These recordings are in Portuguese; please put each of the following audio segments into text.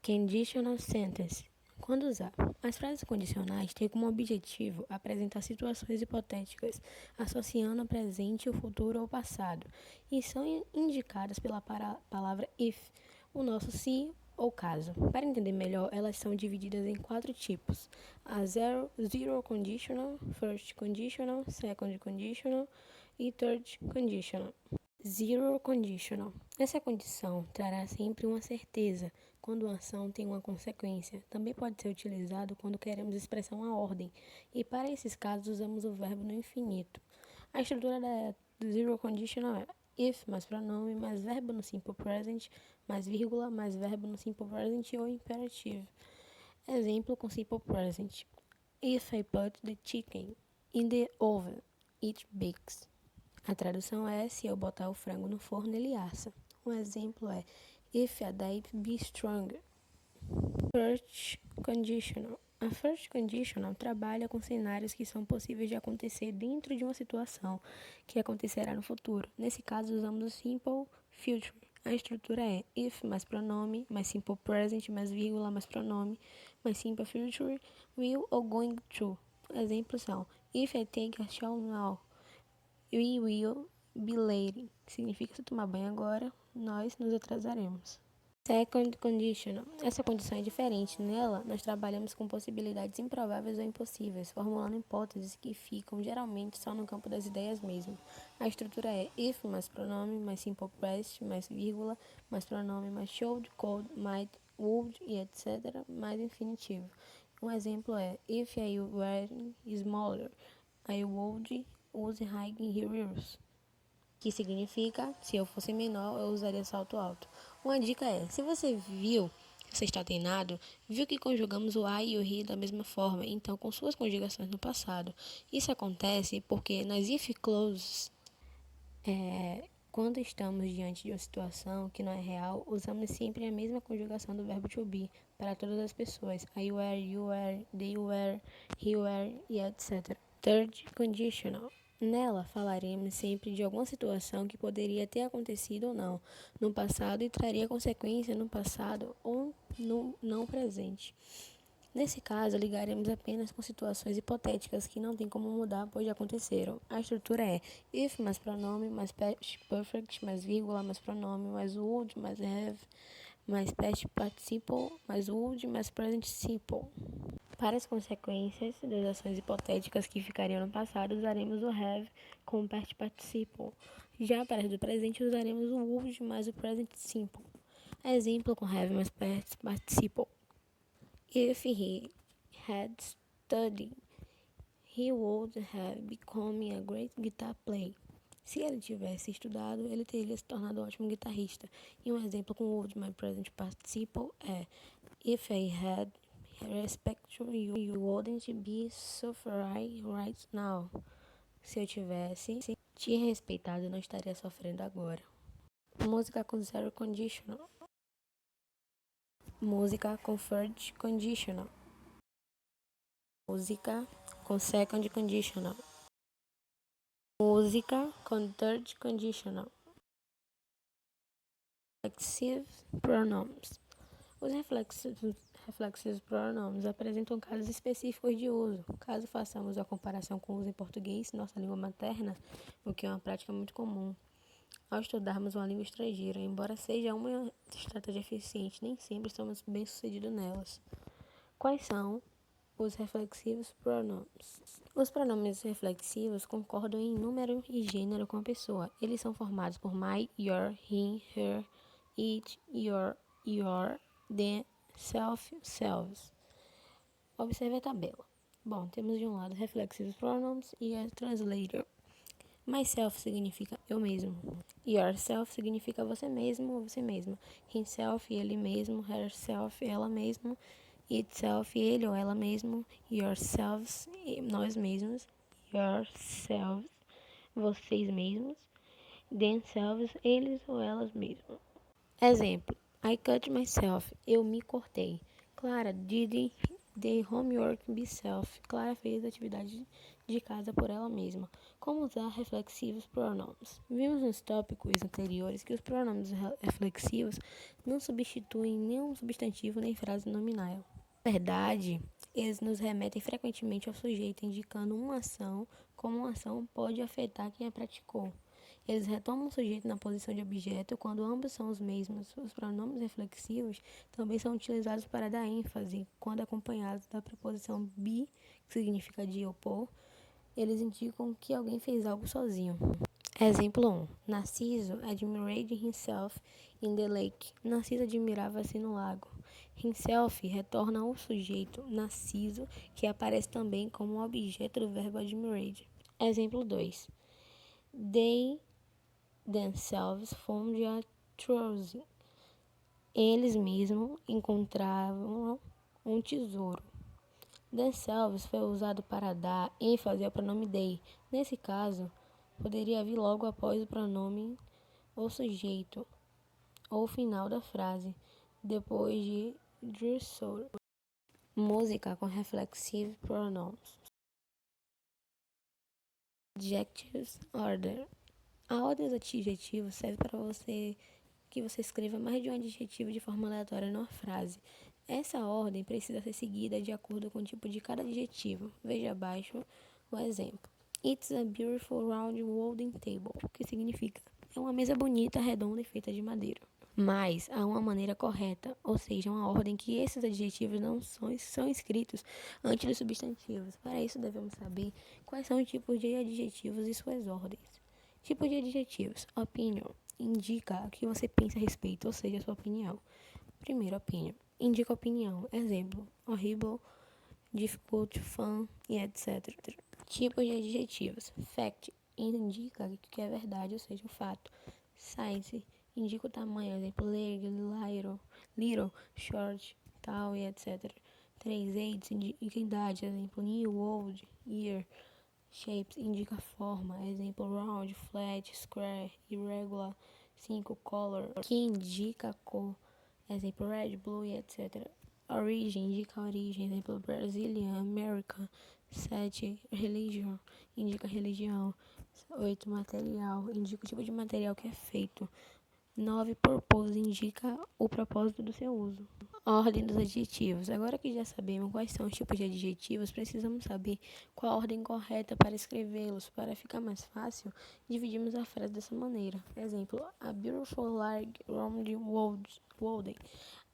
Conditional sentence. Quando usar? As frases condicionais têm como objetivo apresentar situações hipotéticas, associando o presente, o futuro ou passado, e são indicadas pela palavra if, o nosso se ou caso. Para entender melhor, elas são divididas em 4 tipos: a zero conditional, first conditional, second conditional e third conditional. Zero conditional. Essa condição trará sempre uma certeza quando uma ação tem uma consequência. Também pode ser utilizado quando queremos expressar uma ordem, e para esses casos usamos o verbo no infinito. A estrutura do zero conditional é if mais pronome mais verbo no simple present mais vírgula mais verbo no simple present ou imperativo. Exemplo com simple present: If I put the chicken in the oven, it bakes. A tradução é: se eu botar o frango no forno, ele assa. Um exemplo é: If a date be stronger. First conditional. A first conditional trabalha com cenários que são possíveis de acontecer dentro de uma situação que acontecerá no futuro. Nesse caso, usamos o simple future. A estrutura é if mais pronome, mais simple present, mais vírgula, mais pronome, mais simple future, will ou going to. Exemplos são: If I take a shower now, we will be late. Significa se tomar banho agora, nós nos atrasaremos. Second conditional. Essa condição é diferente. Nela, nós trabalhamos com possibilidades improváveis ou impossíveis, formulando hipóteses que ficam geralmente só no campo das ideias mesmo. A estrutura é if mais pronome, mais simple past, mais vírgula, mais pronome, mais should, could, might, would e etc., mais infinitivo. Um exemplo é: If I were smaller, I would use high heels, que significa: se eu fosse menor, eu usaria salto alto. Uma dica é: se você está treinado, viu que conjugamos o I e o he da mesma forma, então com suas conjugações no passado. Isso acontece porque nas if clauses, quando estamos diante de uma situação que não é real, usamos sempre a mesma conjugação do verbo to be para todas as pessoas: I were, you were, they were, he were e etc. Third conditional. Nela falaremos sempre de alguma situação que poderia ter acontecido ou não no passado e traria consequência no passado ou no não presente. Nesse caso, ligaremos apenas com situações hipotéticas que não tem como mudar, pois já aconteceram. A estrutura é if mais pronome, mais past perfect, mais vírgula, mais pronome, mais would, mais have, mais past participle, mais would, mais present simple. Para as consequências das ações hipotéticas que ficariam no passado, usaremos o have com o past participle. Já para as do presente, usaremos o would mais o present simple. Exemplo com have mais past participle: If he had studied, he would have become a great guitar player. Se ele tivesse estudado, ele teria se tornado um ótimo guitarrista. E um exemplo com would mais present participle é: If I had respect you, you wouldn't be suffering right now. Se eu tivesse te respeitado, eu não estaria sofrendo agora. Música com zero conditional. Música com third conditional. Música com second conditional. Música com third conditional. Reflexive pronomes. Os reflexivos pronomes apresentam casos específicos de uso. Caso façamos a comparação com o uso em português, nossa língua materna, o que é uma prática muito comum ao estudarmos uma língua estrangeira. Embora seja uma estratégia eficiente, nem sempre estamos bem-sucedidos nelas. Quais são os reflexivos pronomes? Os pronomes reflexivos concordam em número e gênero com a pessoa. Eles são formados por my, your, him, her, it, your, the, self, selves. Observe a tabela. Bom, temos de um lado reflexivos pronomes e a translator. Myself significa eu mesmo. Yourself significa você mesmo ou você mesma. Himself, ele mesmo. Herself, ela mesma. Itself, ele ou ela mesmo. Yourselves, nós mesmos. Yourselves, vocês mesmos. Themselves, eles ou elas mesmas. Exemplo: I cut myself. Eu me cortei. Clara, The homework by self. Clara fez a atividade de casa por ela mesma. Como usar reflexivos pronomes. Vimos nos tópicos anteriores que os pronomes reflexivos não substituem nenhum substantivo nem frase nominal. Na verdade, eles nos remetem frequentemente ao sujeito, indicando uma ação, como uma ação pode afetar quem a praticou. Eles retomam o sujeito na posição de objeto quando ambos são os mesmos. Os pronomes reflexivos também são utilizados para dar ênfase, quando acompanhados da preposição be, que significa de ou por. Eles indicam que alguém fez algo sozinho. Exemplo 1. Narciso admired himself in the lake. Narciso admirava-se no lago. Himself retorna ao sujeito Narciso, que aparece também como objeto do verbo admired. Exemplo 2. They themselves found a treasure. Eles mesmos encontraram um tesouro. Themselves foi usado para dar ênfase ao pronome they. Nesse caso, poderia vir logo após o pronome ou sujeito ou final da frase, depois de treasure. Música com reflexive pronouns. Adjectives order. A ordem dos adjetivos serve para que você escreva mais de um adjetivo de forma aleatória numa frase. Essa ordem precisa ser seguida de acordo com o tipo de cada adjetivo. Veja abaixo o exemplo. It's a beautiful round wooden table, que significa é uma mesa bonita, redonda e feita de madeira. Mas há uma maneira correta, ou seja, uma ordem que esses adjetivos não são escritos antes dos substantivos. Para isso, devemos saber quais são os tipos de adjetivos e suas ordens. Tipos de adjetivos. Opinion. Indica o que você pensa a respeito, ou seja, a sua opinião. Primeiro, opinion. Indica opinião. Exemplo, horrible, difficult, fun e etc. Tipos de adjetivos. Fact. Indica o que é verdade, ou seja, o fato. Size. Indica o tamanho, exemplo, large, little, short, tal e etc. 3/8 indica idade, exemplo, new, old, year. Shapes indica forma, exemplo, round, flat, square, irregular. 5 color, que indica cor, exemplo, red, blue e etc. Origin indica origem, exemplo, Brazilian, American. 7 religion indica religião. 8 material indica o tipo de material que é feito. 9 purpose indica o propósito do seu uso. Ordem dos adjetivos. Agora que já sabemos quais são os tipos de adjetivos, precisamos saber qual a ordem correta para escrevê-los. Para ficar mais fácil, dividimos a frase dessa maneira. Exemplo, a beautiful large round wooden.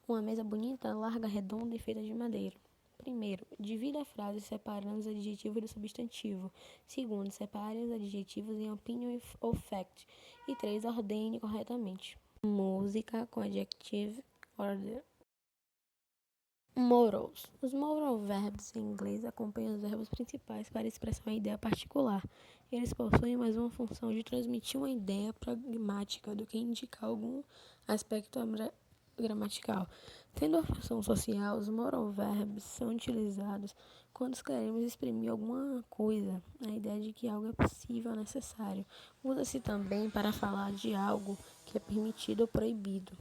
Uma mesa bonita, larga, redonda e feita de madeira. Primeiro, divida a frase separando os adjetivos do substantivo. Segundo, separe os adjetivos em opinion ou fact. E 3, ordene corretamente. Música com adjective order. Modals. Os modal verbs em inglês acompanham os verbos principais para expressar uma ideia particular. Eles possuem mais uma função de transmitir uma ideia pragmática do que indicar algum aspecto gramatical. Tendo a função social, os moral verbs são utilizados quando queremos exprimir alguma coisa, a ideia de que algo é possível ou necessário. Usa-se também para falar de algo que é permitido ou proibido,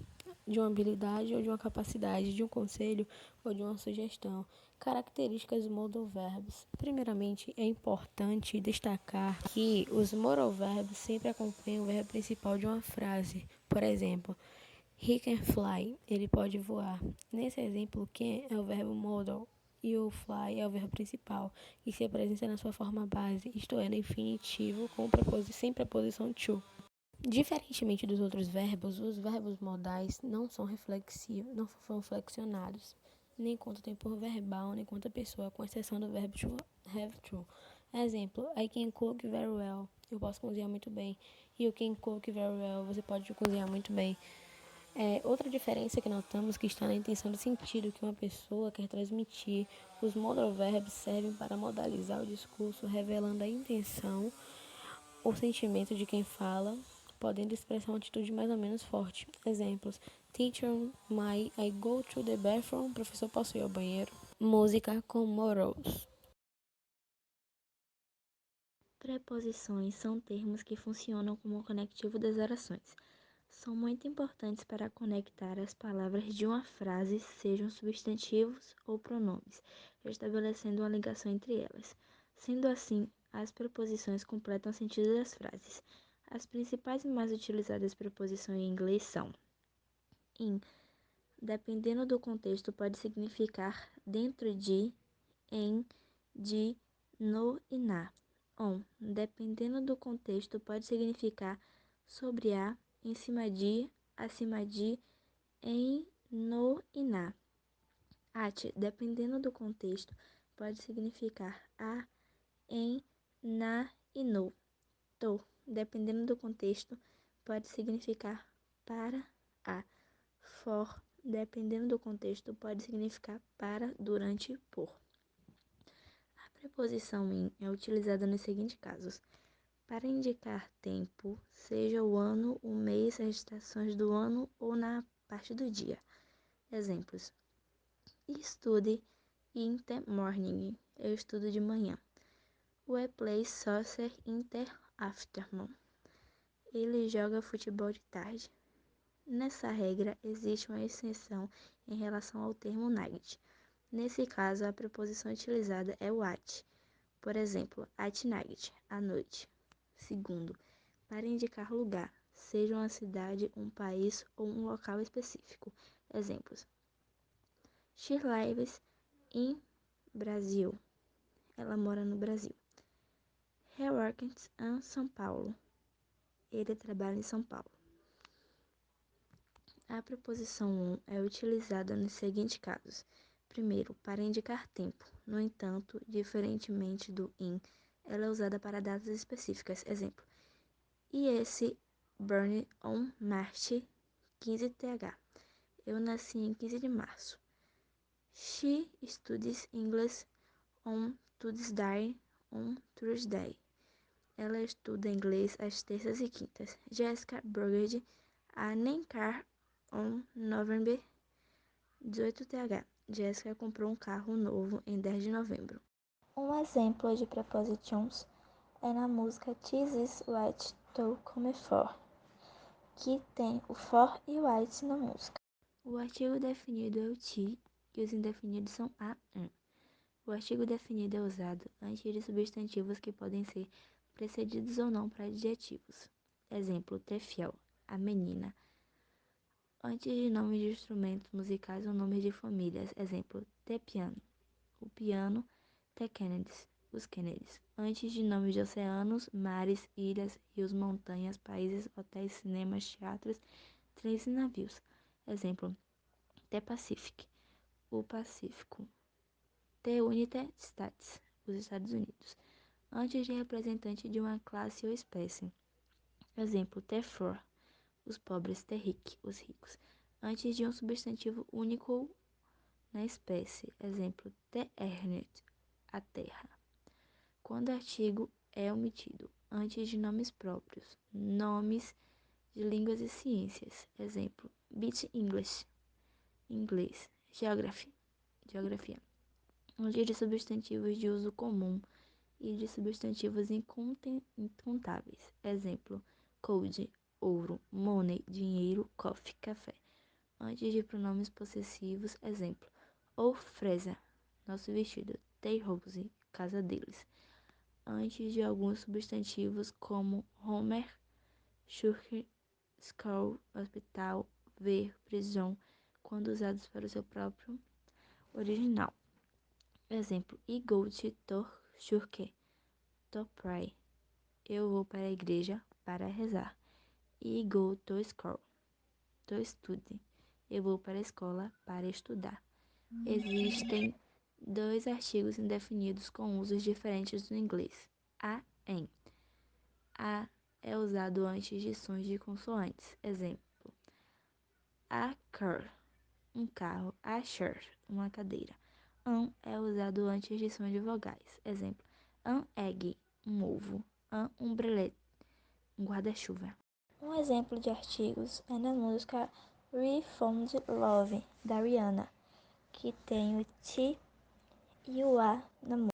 de uma habilidade ou de uma capacidade, de um conselho ou de uma sugestão. Características dos modal verbs. Primeiramente, é importante destacar que os modal verbs sempre acompanham o verbo principal de uma frase. Por exemplo, he can fly, ele pode voar. Nesse exemplo, can é o verbo modal e o fly é o verbo principal, que se apresenta na sua forma base, isto é, no infinitivo sem preposição to. Diferentemente dos outros verbos, os verbos modais não são reflexivos, não são flexionados, nem conta o tempo verbal, nem conta a pessoa, com exceção do verbo to have to. Exemplo, I can cook very well, eu posso cozinhar muito bem. You can cook very well, você pode cozinhar muito bem. Outra diferença que notamos que está na intenção do sentido que uma pessoa quer transmitir. Os modal verbs servem para modalizar o discurso, revelando a intenção ou sentimento de quem fala, podendo expressar uma atitude mais ou menos forte. Exemplos: Teacher, I go to the bathroom? Professor, posso ir ao banheiro? Música com morals. Preposições são termos que funcionam como conectivo das orações. são muito importantes para conectar as palavras de uma frase, sejam substantivos ou pronomes, estabelecendo uma ligação entre elas. Sendo assim, as preposições completam o sentido das frases. As principais e mais utilizadas preposições em inglês são in, dependendo do contexto, pode significar dentro de, em, de, no e na. On, dependendo do contexto, pode significar sobre a, em cima de, acima de, em, no e na. At, dependendo do contexto, pode significar a, em, na e no. To, dependendo do contexto, pode significar para, a. For, dependendo do contexto, pode significar para, durante, por. A preposição in é utilizada nos seguintes casos: para indicar tempo, seja o ano, o mês, as estações do ano ou na parte do dia. Exemplos: study in the morning, eu estudo de manhã. We play soccer in the afternoon, ele joga futebol de tarde. Nessa regra, existe uma exceção em relação ao termo night. Nesse caso, a preposição utilizada é o at. Por exemplo, at night, à noite. Segundo, para indicar lugar, seja uma cidade, um país ou um local específico. Exemplos: She lives in Brasil. Ela mora no Brasil. He works in São Paulo. Ele trabalha em São Paulo. A preposição on é utilizada nos seguintes casos. Primeiro, para indicar tempo. No entanto, diferentemente do in, ela é usada para datas específicas. Exemplo: E esse Burn on March 15th. Eu nasci em 15 de março. She studies English on Tuesday on Thursday. Ela estuda inglês às terças e quintas. Jessica Burgard a Nencar on November 18th. Jessica comprou um carro novo em 10 de novembro. Um exemplo de prepositions é na música This is what to come for, que tem o for e o what na música. O artigo definido é o to e os indefinidos são a, um. O artigo definido é usado antes de substantivos que podem ser precedidos ou não por adjetivos. Exemplo: the fiel, a menina. Antes de nomes de instrumentos musicais ou nomes de famílias. Exemplo: the piano, o piano. The Kennedys, os Kennedys. Antes de nomes de oceanos, mares, ilhas, rios, montanhas, países, hotéis, cinemas, teatros, trens e navios. Exemplo: The Pacific, o Pacífico. The United States, os Estados Unidos. Antes de representante de uma classe ou espécie. Exemplo: The Poor, os pobres. The Rich, os ricos. Antes de um substantivo único na espécie. Exemplo: The Earth, a terra. Quando o artigo é omitido, antes de nomes próprios, nomes de línguas e ciências. Exemplo: Beach English, inglês. Geography, geografia. Antes de substantivos de uso comum e de substantivos incontáveis. Exemplo: cold, ouro. Money, dinheiro. Coffee, café. Antes de pronomes possessivos. Exemplo: ou Fresa, nosso vestido. Their house, casa deles. Antes de alguns substantivos como Homer, Church, School, hospital, ver, prisão, quando usados para o seu próprio original. Exemplo: I go to church to pray. Eu vou para a igreja para rezar. I go to school to study. Eu vou para a escola para estudar. Existem dois artigos indefinidos com usos diferentes no inglês: a, em. A é usado antes de sons de consoantes. Exemplo: a car, um carro. A chair, uma cadeira. An é usado antes de sons de vogais. Exemplo: an egg, um ovo. An umbrella, um guarda-chuva. Um exemplo de artigos é na música We Found Love, da Rihanna, que tem o T e o A na música.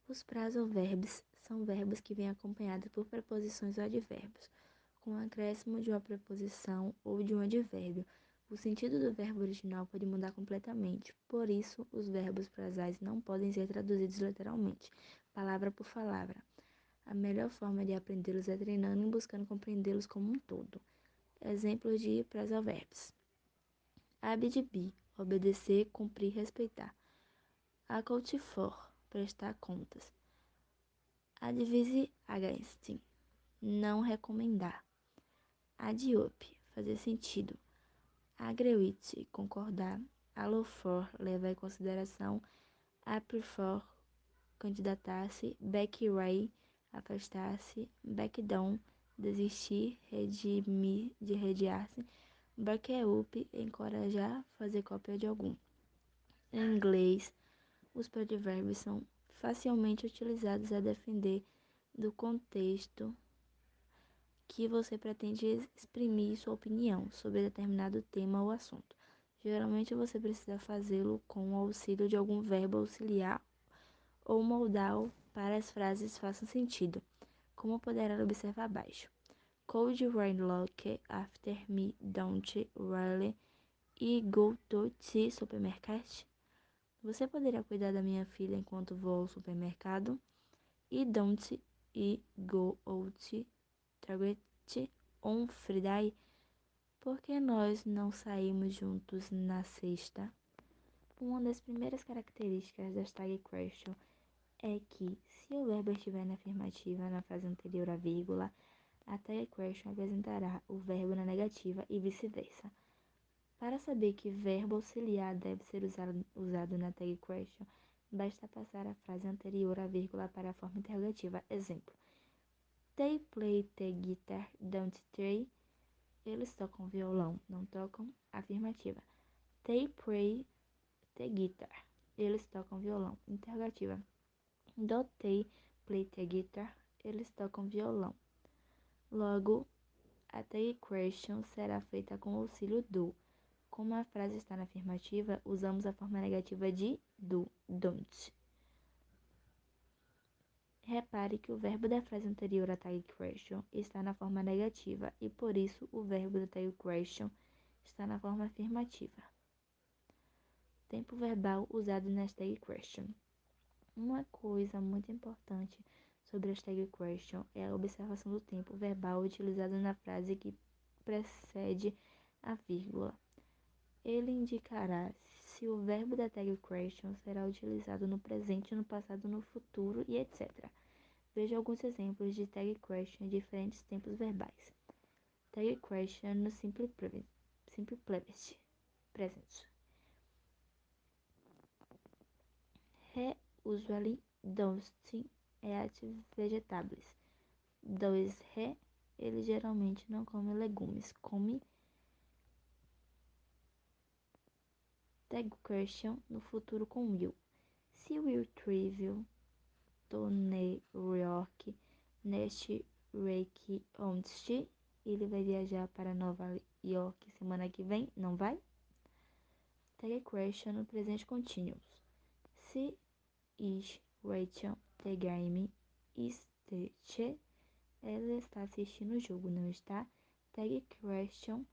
Os phrasal verbs são verbos que vêm acompanhados por preposições ou advérbios. com o acréscimo de uma preposição ou de um advérbio. O sentido do verbo original pode mudar completamente, por isso, os verbos frasais não podem ser traduzidos literalmente, palavra por palavra. A melhor forma de aprendê-los é treinando e buscando compreendê-los como um todo. Exemplos de phrasal verbs: abde, obedecer, cumprir, respeitar. Account for, prestar contas. Advise against, não recomendar. Add up, fazer sentido. Agree with, concordar. Allow for, levar em consideração. Apply for, candidatar-se. Back away, afastar-se. Back down, desistir, redimir, de rediar-se. Back up, encorajar, fazer cópia de algum. Em inglês, os prodvérbios são facilmente utilizados a depender do contexto que você pretende exprimir sua opinião sobre determinado tema ou assunto. Geralmente você precisa fazê-lo com o auxílio de algum verbo auxiliar ou modal para as frases façam sentido, como poderá observar abaixo. Cold rain look after me don't really e go to the supermarket. Você poderia cuidar da minha filha enquanto vou ao supermercado? E don't e go out target on Friday? Por que nós não saímos juntos na sexta? Uma das primeiras características das tag question é que, se o verbo estiver na afirmativa na frase anterior à vírgula, a tag question apresentará o verbo na negativa e vice-versa. Para saber que verbo auxiliar deve ser usado na tag question, basta passar a frase anterior à vírgula para a forma interrogativa. Exemplo: They play the guitar, don't they? Eles tocam violão, não tocam? Afirmativa. They play the guitar. Eles tocam violão. Interrogativa. Do they play the guitar? Eles tocam violão. Logo, a tag question será feita com o auxílio do. Como a frase está na afirmativa, usamos a forma negativa de do, don't. Repare que o verbo da frase anterior à tag question está na forma negativa e, por isso, o verbo da tag question está na forma afirmativa. Tempo verbal usado nas tag question. Uma coisa muito importante sobre as tag question é a observação do tempo verbal utilizado na frase que precede a vírgula. Ele indicará se o verbo da tag question será utilizado no presente, no passado, no futuro e etc. Veja alguns exemplos de tag question em diferentes tempos verbais. Tag question no simple present. He usually don't eat vegetables. Does he? Ele geralmente não come legumes. Come. Tag question no futuro com will. Se Will travel to New York next week onde ele vai viajar para Nova York semana que vem, não vai? Tag question no presente contínuo. Se is Rachel the game is ela está assistindo o jogo, não está? Tag question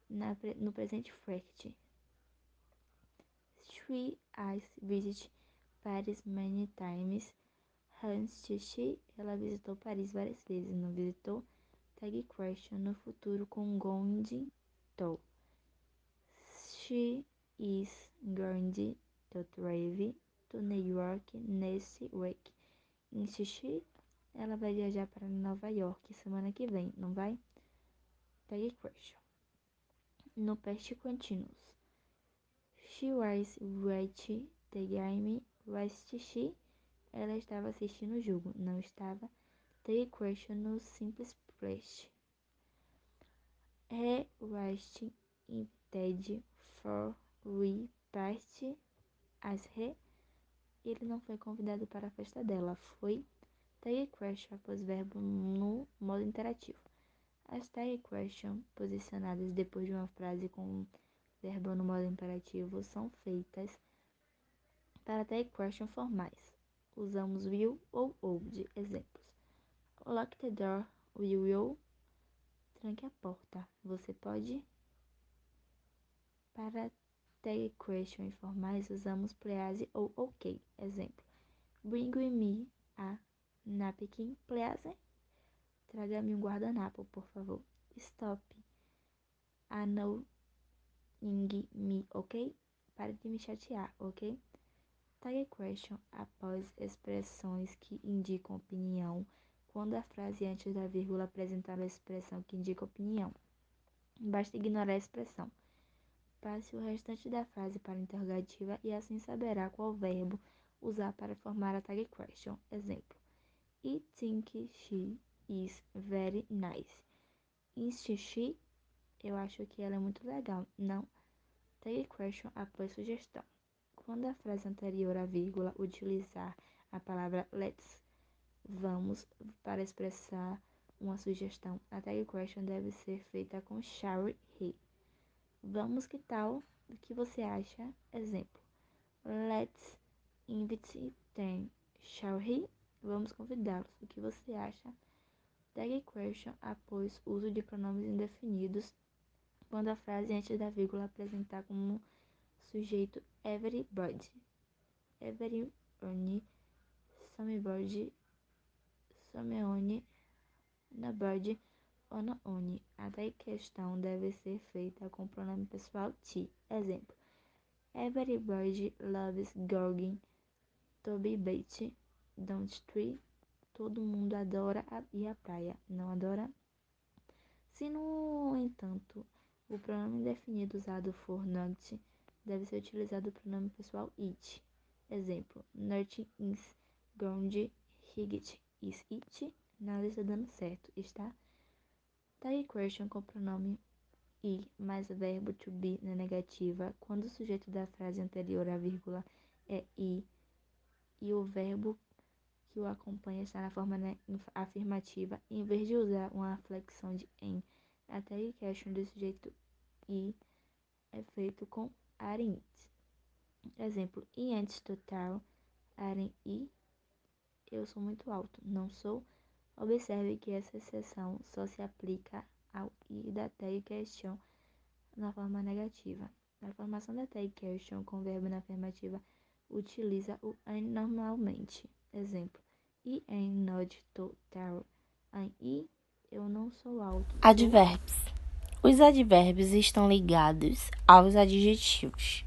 no presente perfect. She has visited Paris many times. Ela visitou Paris várias vezes, não visitou? Tag question no futuro com going to. She is going to drive to New York next week. Insistir, ela vai viajar para Nova York semana que vem, não vai? Tag question. No past continuous. She was watching the game. Was she? Ela estava assistindo o jogo, não estava? Tag question no simples past. He was invited for we party as he. Ele não foi convidado para a festa dela, foi? Tag question após verbo no modo interativo. As tag question posicionadas depois de uma frase com verbo no modo imperativo são feitas para tag question formais. Usamos will ou would. Exemplos: Lock the door, will you? Tranque a porta. Você pode? Para tag question informais, usamos please ou ok. Exemplo. Bring me a napkin, please. Traga-me um guardanapo, por favor. Stop annoying me, ok? Pare de me chatear, ok? Tag question após expressões que indicam opinião, quando a frase antes da vírgula apresentar a expressão que indica opinião. Basta ignorar a expressão. Passe o restante da frase para a interrogativa e assim saberá qual verbo usar para formar a tag question. Exemplo. I think she is very nice. Is she? Eu acho que ela é muito legal. Não. Tag question após sugestão. Quando a frase anterior à vírgula utilizar a palavra let's, vamos, para expressar uma sugestão, a tag question deve ser feita com shall he. Vamos, que tal? O que você acha? Exemplo. Let's invite them. Shall he? Vamos convidá-los. O que você acha? Tag question após uso de pronomes indefinidos, quando a frase antes da vírgula apresentar como sujeito everybody. Everyone, somebody, someone, nobody, one. A tag question deve ser feita com o pronome pessoal te. Exemplo. Everybody loves going to the beach, don't they? Todo mundo adora ir à praia, não adora? Se, no entanto, o pronome indefinido usado for not, deve ser utilizado o pronome pessoal it. Exemplo, nothing is going right. Is it? Nada está dando certo, está? Tag question com o pronome I mais verbo to be na negativa, quando o sujeito da frase anterior à vírgula é I e o verbo que o acompanha está na forma afirmativa, em vez de usar uma flexão de em, a tag question do sujeito I é feito com aren't. Exemplo, I antes total, aren't I, eu sou muito alto, não sou. Observe que essa exceção só se aplica ao I da tag question na forma negativa. Na formação da tag question com verbo na afirmativa, utiliza o am normalmente. Exemplo, I am not tall. I, eu não sou alto. Advérbios. Os advérbios estão ligados aos adjetivos.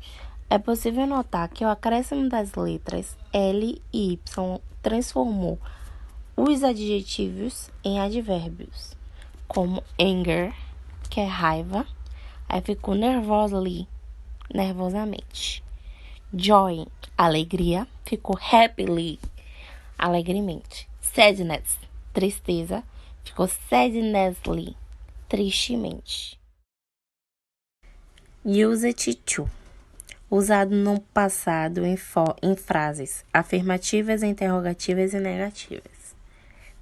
É possível notar que o acréscimo das letras L e Y transformou os adjetivos em advérbios, como anger, que é raiva, aí ficou nervosely, nervosamente. Joy, alegria, ficou happily, alegremente. Sadness, tristeza, ficou sadnessly, tristemente. Use it to, usado no passado em frases afirmativas, interrogativas e negativas.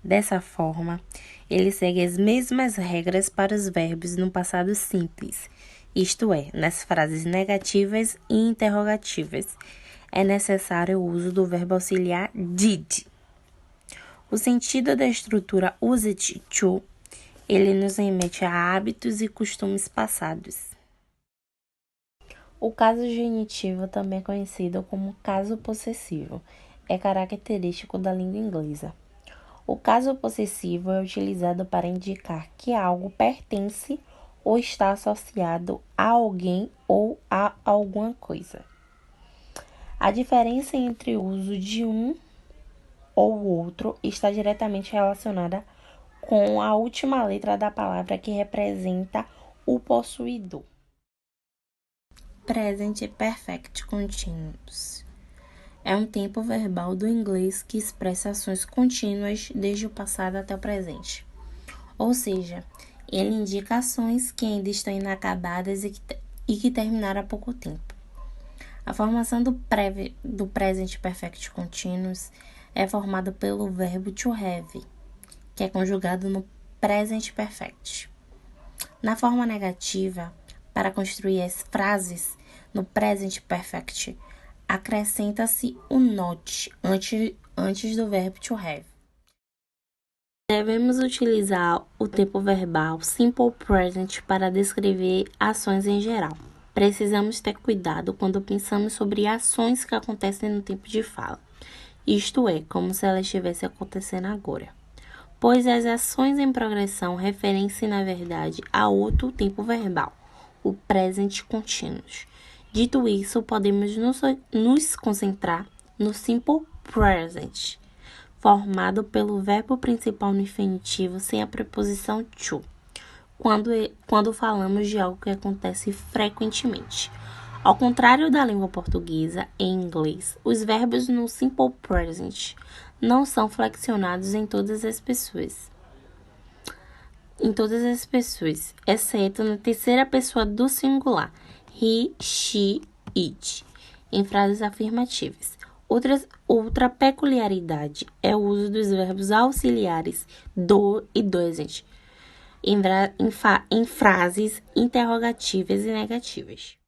Dessa forma, ele segue as mesmas regras para os verbos no passado simples, isto é, nas frases negativas e interrogativas, é necessário o uso do verbo auxiliar did. O sentido da estrutura use it to, ele nos remete a hábitos e costumes passados. O caso genitivo, também conhecido como caso possessivo, é característico da língua inglesa. O caso possessivo é utilizado para indicar que algo pertence ou está associado a alguém ou a alguma coisa. A diferença entre o uso de um ou outro está diretamente relacionada com a última letra da palavra que representa o possuidor. Present Perfect Continuous é um tempo verbal do inglês que expressa ações contínuas desde o passado até o presente. Ou seja, ele indica ações que ainda estão inacabadas e que terminaram há pouco tempo. A formação do Present Perfect Continuous é formada pelo verbo to have, que é conjugado no Present Perfect. Na forma negativa, para construir as frases no Present Perfect, acrescenta-se o not antes do verbo to have. Devemos utilizar o tempo verbal simple present para descrever ações em geral. Precisamos ter cuidado quando pensamos sobre ações que acontecem no tempo de fala, isto é, como se ela estivesse acontecendo agora, pois as ações em progressão referem-se, na verdade, a outro tempo verbal, o present continuous. Dito isso, podemos nos concentrar no simple present, formado pelo verbo principal no infinitivo sem a preposição to, quando falamos de algo que acontece frequentemente. Ao contrário da língua portuguesa, em inglês, os verbos no simple present não são flexionados em todas as pessoas, exceto na terceira pessoa do singular, he, she, it, em frases afirmativas. Outra peculiaridade é o uso dos verbos auxiliares do e doesn't em frases interrogativas e negativas.